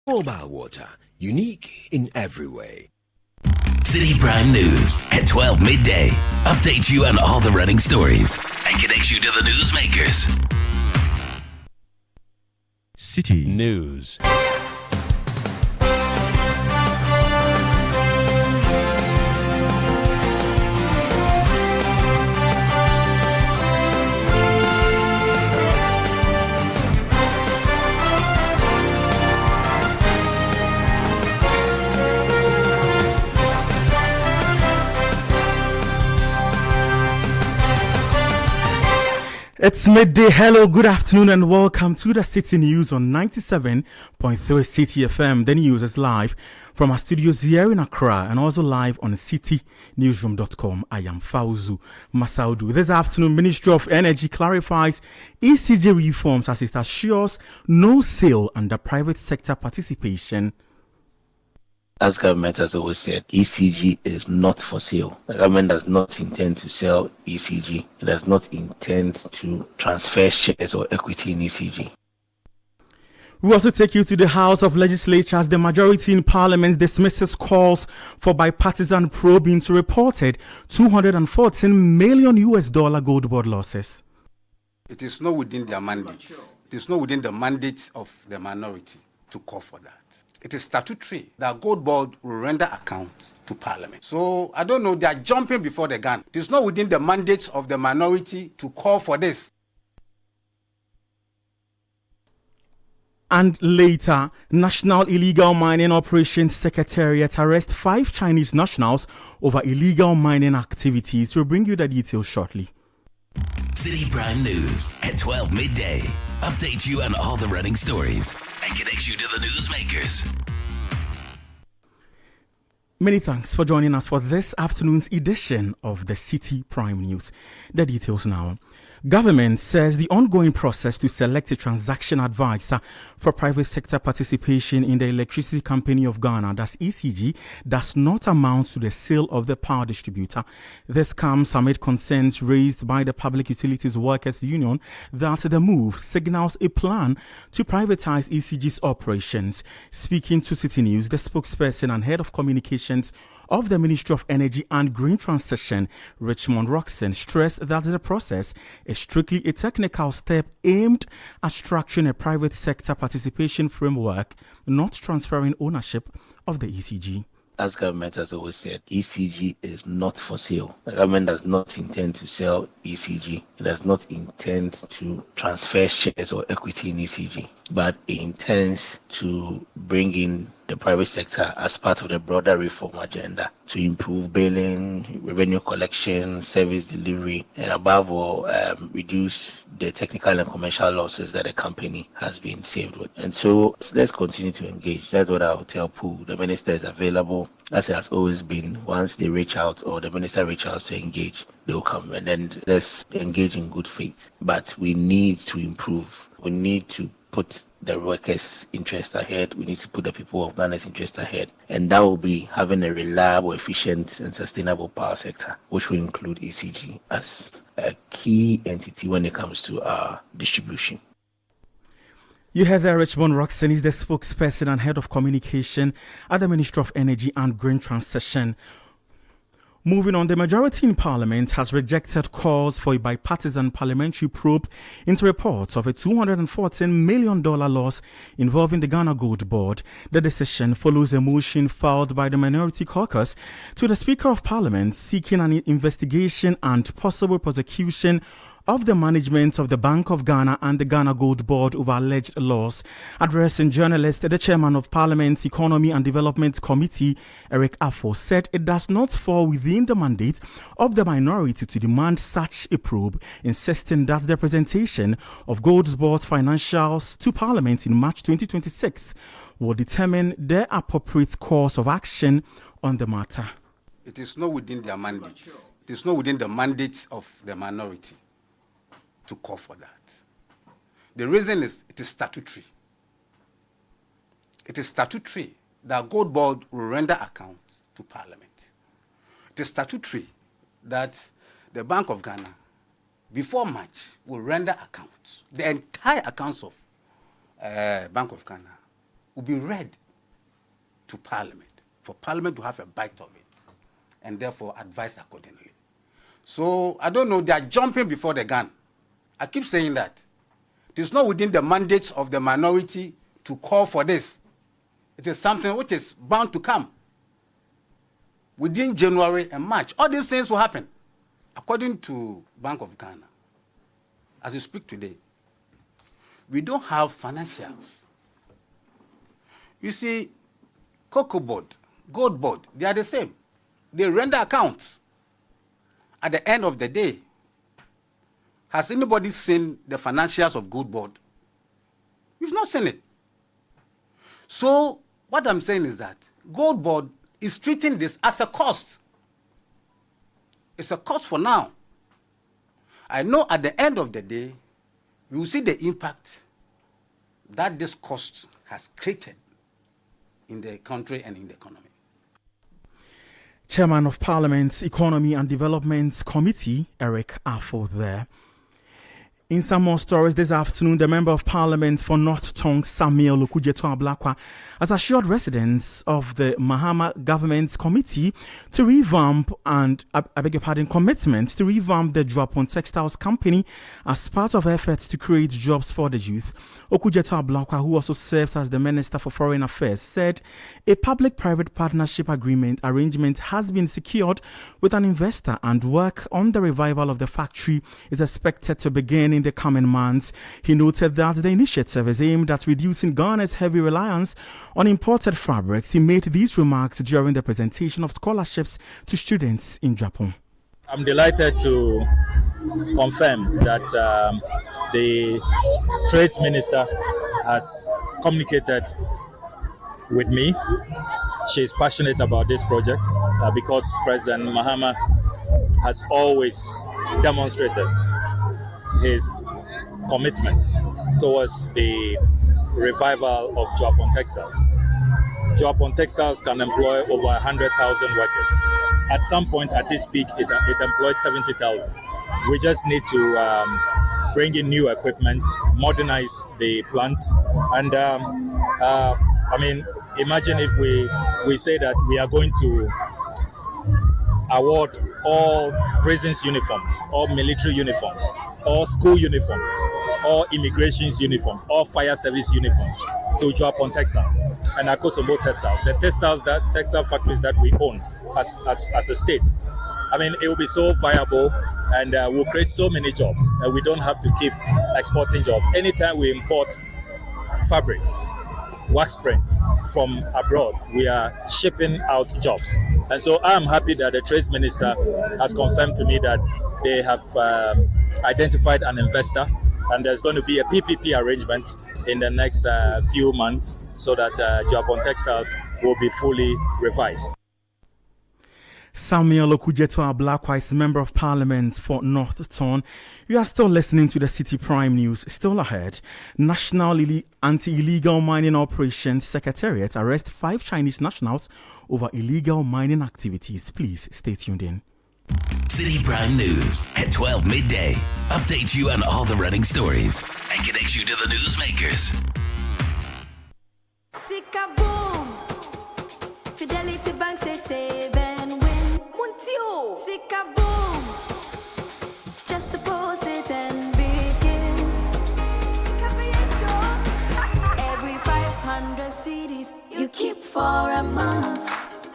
Mobile water, unique in every way. Citi Prime News at 12 midday. Updates you on all the running stories and connects you to the newsmakers. Citi News. It's midday. Hello, good afternoon, and welcome to the Citi News on 97.3 Citi FM. The news is live from our studios here in Accra and also live on citinewsroom.com. I am Fauzu Masaudu. This afternoon, Ministry of Energy clarifies ECG reforms as it assures no sale under private sector participation. As government has always said, ECG is not for sale. The government does not intend to sell ECG. It does not intend to transfer shares or equity in ECG. We also take you to the House of Legislature as the majority in Parliament dismisses calls for bipartisan probe into reported $214 million gold board losses. It is not within their mandate. It is not within the mandate of the minority to call for that. It is statutory that Gold Board will render account to Parliament. So, I don't know, they are jumping before the gun. It is not within the mandate of the minority to call for this. And later, National Illegal Mining Operations Secretariat arrests 5 Chinese nationals over illegal mining activities. We'll bring you the details shortly. Citi Prime News at 12 midday. Updates you on all the running stories and connects you to the newsmakers. Many thanks for joining us for this afternoon's edition of the Citi Prime News. The details now. Government says the ongoing process to select a transaction advisor for private sector participation in the Electricity Company of Ghana, that's ECG, does not amount to the sale of the power distributor. This comes amid concerns raised by the Public Utilities Workers Union that the move signals a plan to privatize ECG's operations. Speaking to Citi News, the spokesperson and head of communications of the Ministry of Energy and Green Transition, Richmond Roxon, stressed that the process is strictly a technical step aimed at structuring a private sector participation framework, not transferring ownership of the ECG. As government has always said, ECG is not for sale. The government does not intend to sell ECG. It does not intend to transfer shares or equity in ECG, but it intends to bring in the private sector as part of the broader reform agenda to improve billing, revenue collection, service delivery, and above all, reduce the technical and commercial losses that the company has been saved with. And so let's continue to engage. That's what I will tell Pooh. The minister is available, as it has always been. Once they reach out or the minister reach out to engage, they'll come, and then let's engage in good faith. But we need to improve. We need to put the workers' interest ahead. We need to put the people of Ghana's interest ahead. And that will be having a reliable, efficient, and sustainable power sector, which will include ECG as a key entity when it comes to our distribution. You heard there, Richmond Roxon is the spokesperson and head of communication at the Ministry of Energy and Green Transition. Moving on, the majority in Parliament has rejected calls for a bipartisan parliamentary probe into reports of a $214 million loss involving the Ghana Gold Board. The decision follows a motion filed by the Minority Caucus to the Speaker of Parliament seeking an investigation and possible prosecution of the management of the Bank of Ghana and the Ghana Gold Board over alleged loss. Addressing journalists, the chairman of Parliament's Economy and Development Committee, Eric Afo, said it does not fall within the mandate of the minority to demand such a probe, insisting that the presentation of Gold Board's financials to Parliament in March 2026 will determine their appropriate course of action on the matter. It is not within their mandate. It is not within the mandate of the minority to call for that. The reason is it is statutory. It is statutory that Gold Board will render account to Parliament. It is statutory that the Bank of Ghana, before March, will render accounts, the entire accounts of Bank of Ghana, will be read to Parliament, for Parliament to have a bite of it, and therefore advise accordingly. So I don't know, they are jumping before the gun. I keep saying that. It is not within the mandates of the minority to call for this. It is something which is bound to come within January and March. All these things will happen. According to Bank of Ghana, as we speak today, we don't have financials. You see, Cocoa Board, Gold Board, they are the same. They render accounts. At the end of the day, has anybody seen the financials of Gold Board? We've not seen it. So what I'm saying is that Gold Board is treating this as a cost. It's a cost for now. I know at the end of the day, we will see the impact that this cost has created in the country and in the economy. Chairman of Parliament's Economy and Development Committee, Eric Affo there. In some more stories this afternoon, the Member of Parliament for North Tongue, Samuel Okujeto Ablakwa, has assured residents of the Mahama Government Committee to revamp commitment to revamp the Drop-on Textiles Company as part of efforts to create jobs for the youth. Okujeto Ablakwa, who also serves as the Minister for Foreign Affairs, said a public-private partnership arrangement has been secured with an investor, and work on the revival of the factory is expected to begin in the coming months. He noted that the initiative is aimed at reducing Ghana's heavy reliance on imported fabrics. He made these remarks during the presentation of scholarships to students in Japan. I'm delighted to confirm that the Trades Minister has communicated with me. She is passionate about this project because President Mahama has always demonstrated his commitment towards the revival of Drop-on Textiles. Drop-on Textiles can employ over 100,000 workers. At some point, at its peak, it employed 70,000. We just need to bring in new equipment, modernize the plant, and imagine if we say that we are going to award all prisons uniforms, all military uniforms, all school uniforms, all immigration's uniforms, all fire service uniforms to Drop-on Textiles and Akosombo Textiles, the textile factories that we own as a state. It will be so viable, and will create so many jobs, and we don't have to keep exporting jobs. Anytime we import fabrics, wax print from abroad, we are shipping out jobs. And so I'm happy that the Trades Minister has confirmed to me that they have identified an investor, and there's going to be a PPP arrangement in the next few months so that Drop-on Textiles will be fully revised. Samuel Okujeto Ablakwa is Member of Parliament for North Tongue. You are still listening to the City Prime News. Still ahead, National Anti-Illegal Mining Operations Secretariat arrests 5 Chinese nationals over illegal mining activities. Please stay tuned in. City Prime News at 12 midday. Updates you on all the running stories and connects you to the newsmakers. Sika boom. Fidelity Bank say save and win. Muntio. Sika boom. Just to post it and begin. Every 500 CDs you keep for a month,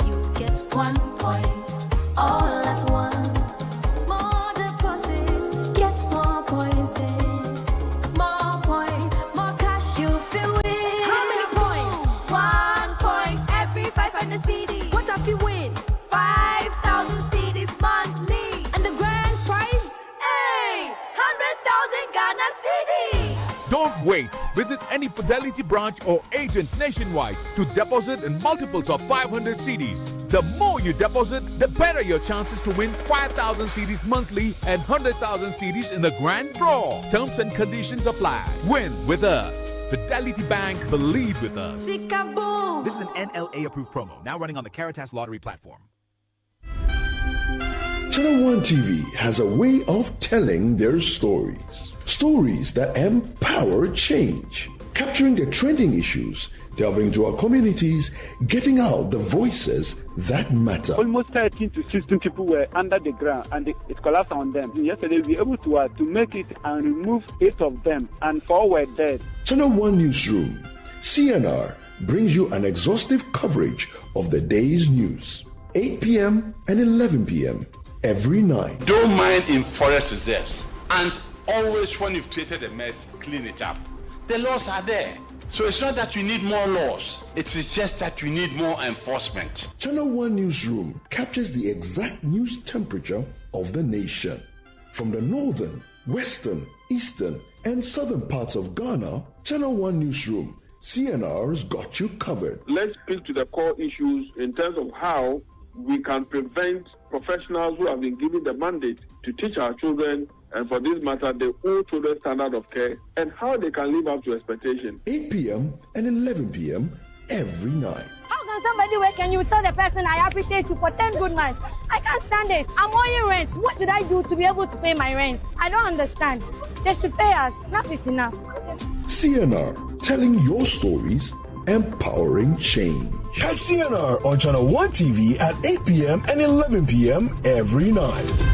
you get 1 point all at once. More deposits gets more points in. More points, more cash you feel win. How many points? 1 point every 500 CDs. What if you win? 5,000 CDs monthly. And the grand prize? Hey! 100,000 Ghana CDs. Don't wait. Visit any Fidelity branch or agent nationwide to deposit in multiples of 500 CDs. The more you deposit, the better your chances to win 5,000 CDs monthly and 100,000 CDs in the grand draw. Terms and conditions apply. Win with us. Fidelity Bank, believe with us. Sika boom. This is an NLA approved promo, now running on the Caritas Lottery platform. Channel One TV has a way of telling their stories. Stories that empower change, capturing the trending issues, delving into our communities, getting out the voices that matter. Almost 13 to 16 people were under the ground and it collapsed on them. Yesterday we were able to make it and remove 8 of them and 4 were dead. Channel 1 Newsroom, CNR, brings you an exhaustive coverage of the day's news. 8 p.m. and 11 p.m. every night. Don't mine in forest reserves. And always when you've created a mess, clean it up. The laws are there. So it's not that you need more laws. It is just that you need more enforcement. Channel 1 Newsroom captures the exact news temperature of the nation. From the northern, western, eastern, and southern parts of Ghana, Channel 1 Newsroom, CNR's got you covered. Let's speak to the core issues in terms of how we can prevent professionals who have been given the mandate to teach our children, and for this matter, the whole children's standard of care, and how they can live up to expectation. 8 p.m. and 11 p.m. every night. How can somebody wake and you tell the person, I appreciate you for 10 good months? I can't stand it. I'm owing rent. What should I do to be able to pay my rent? I don't understand. They should pay us. Enough is enough. CNR, telling your stories, empowering change. Catch CNR on Channel 1 TV at 8 p.m. and 11 p.m. every night.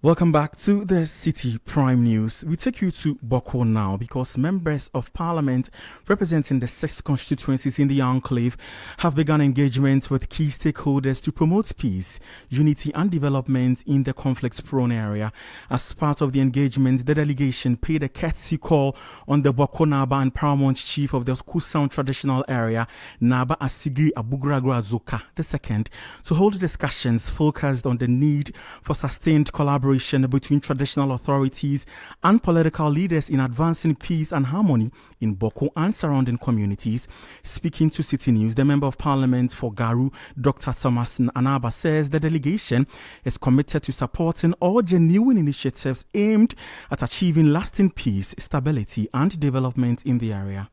Welcome back to the Citi Prime News. We take you to Boko now because members of parliament representing the 6 constituencies in the enclave have begun engagement with key stakeholders to promote peace, unity and development in the conflict-prone area. As part of the engagement, the delegation paid a courtesy call on the Boko Naba and Paramount Chief of the Kusang traditional area, Naba Asigri Abugragra Zoka II, to hold discussions focused on the need for sustained collaboration between traditional authorities and political leaders in advancing peace and harmony in Boko and surrounding communities. Speaking to Citi News, the Member of Parliament for Garu, Dr. Thomas Anaba, says the delegation is committed to supporting all genuine initiatives aimed at achieving lasting peace, stability and development in the area.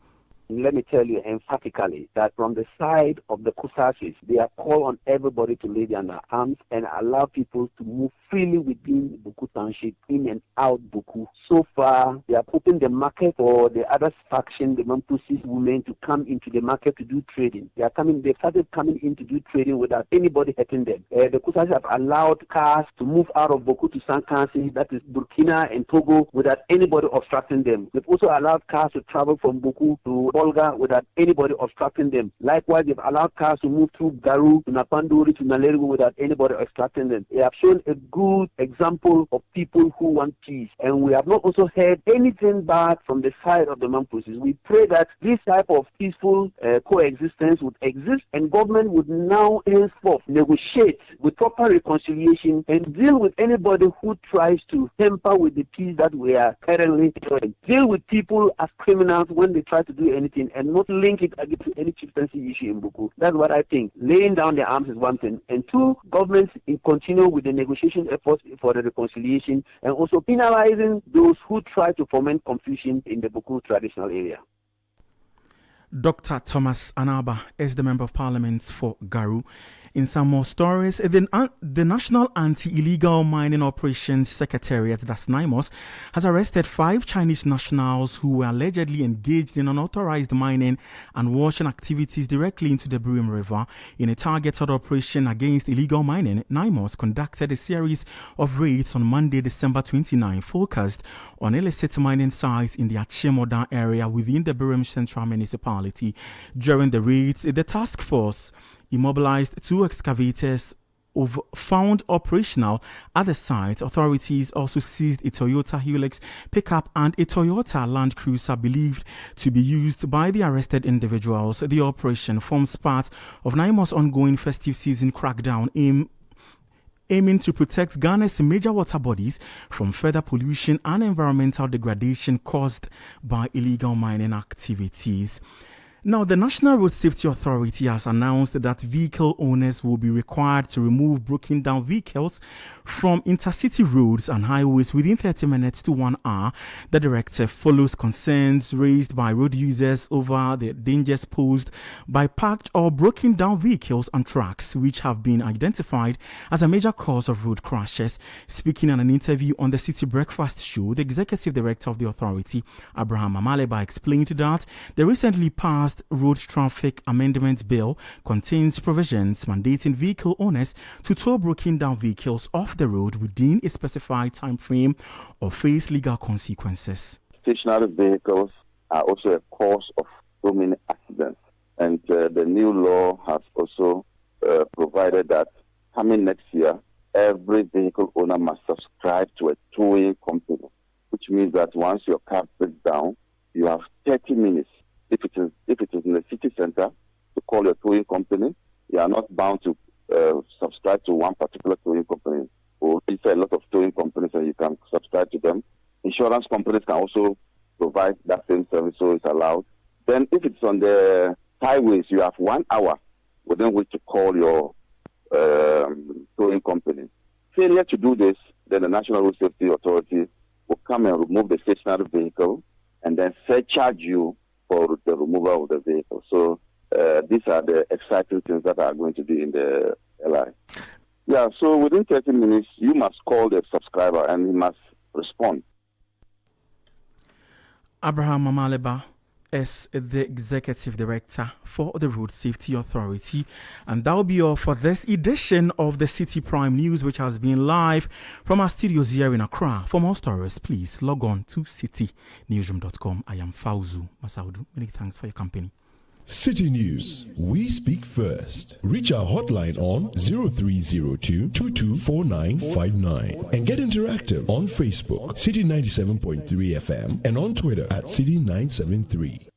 Let me tell you emphatically that from the side of the Kusasis, they are called on everybody to lay down their arms and allow people to move freely within Buku Township, in and out Buku. So far, they are opening the market for the other faction, the Mampusis women, to come into the market to do trading. They started coming in to do trading without anybody hurting them. The Kusasis have allowed cars to move out of Buku to Sankansi, that is Burkina and Togo, without anybody obstructing them. They've also allowed cars to travel from Buku to Olga without anybody obstructing them. Likewise, they've allowed cars to move through Garu to Napanduri to Nalerigu without anybody obstructing them. They have shown a good example of people who want peace. And we have not also heard anything bad from the side of the Mampusis. We pray that this type of peaceful coexistence would exist and government would now henceforth negotiate with proper reconciliation and deal with anybody who tries to tamper with the peace that we are currently enjoying. Deal with people as criminals when they try to do anything and not link it again to any chieftaincy issue in Buku. That's what I think. Laying down their arms is one thing. And two, governments continue with the negotiation efforts for the reconciliation and also penalizing those who try to foment confusion in the Buku traditional area. Dr. Thomas Anaba is the Member of Parliament for Garu. In some more stories, the National Anti-Illegal Mining Operations Secretariat, that's NIMOS, has arrested 5 Chinese nationals who were allegedly engaged in unauthorized mining and washing activities directly into the Birim River. In a targeted operation against illegal mining, NIMOS conducted a series of raids on Monday, December 29, focused on illicit mining sites in the Achimoda area within the Birim Central Municipality. During the raids, the task force immobilized 2 excavators found operational at the site. Authorities also seized a Toyota Hilux pickup and a Toyota Land Cruiser believed to be used by the arrested individuals. The operation forms part of NIMO's ongoing festive season crackdown aiming to protect Ghana's major water bodies from further pollution and environmental degradation caused by illegal mining activities. Now, the National Road Safety Authority has announced that vehicle owners will be required to remove broken down vehicles from intercity roads and highways within 30 minutes to 1 hour. The directive follows concerns raised by road users over the dangers posed by parked or broken down vehicles and trucks, which have been identified as a major cause of road crashes. Speaking in an interview on the Citi Breakfast Show, the executive director of the authority, Abraham Amaleba, explained that the recently passed Road Traffic Amendment Bill contains provisions mandating vehicle owners to tow broken down vehicles off the road within a specified time frame or face legal consequences. Stationary vehicles are also a cause of so many accidents, and the new law has also provided that coming next year, every vehicle owner must subscribe to a towing company, which means that once your car breaks down, you have 30 minutes. If it is in the city center, to call your towing company. You are not bound to subscribe to one particular towing company. Or if a lot of towing companies, and you can subscribe to them. Insurance companies can also provide that same service, so it's allowed. Then, if it's on the highways, you have 1 hour within which to call your towing company. Failure to do this, then the National Road Safety Authority will come and remove the stationary vehicle and then surcharge you for the removal of the vehicle. So these are the exciting things that are going to be in the LI. Yeah, so within 30 minutes, you must call the subscriber and he must respond. Abraham Amaleba is the executive director for the Road Safety Authority. And that will be all for this edition of the Citi Prime News, which has been live from our studios here in Accra. For more stories, please log on to citynewsroom.com. I am Fauzu Masaudu. Many thanks for your company. Citi News. We speak first. Reach our hotline on 0302 224959 and get interactive on Facebook, Citi 97.3 FM, and on Twitter at Citi 973.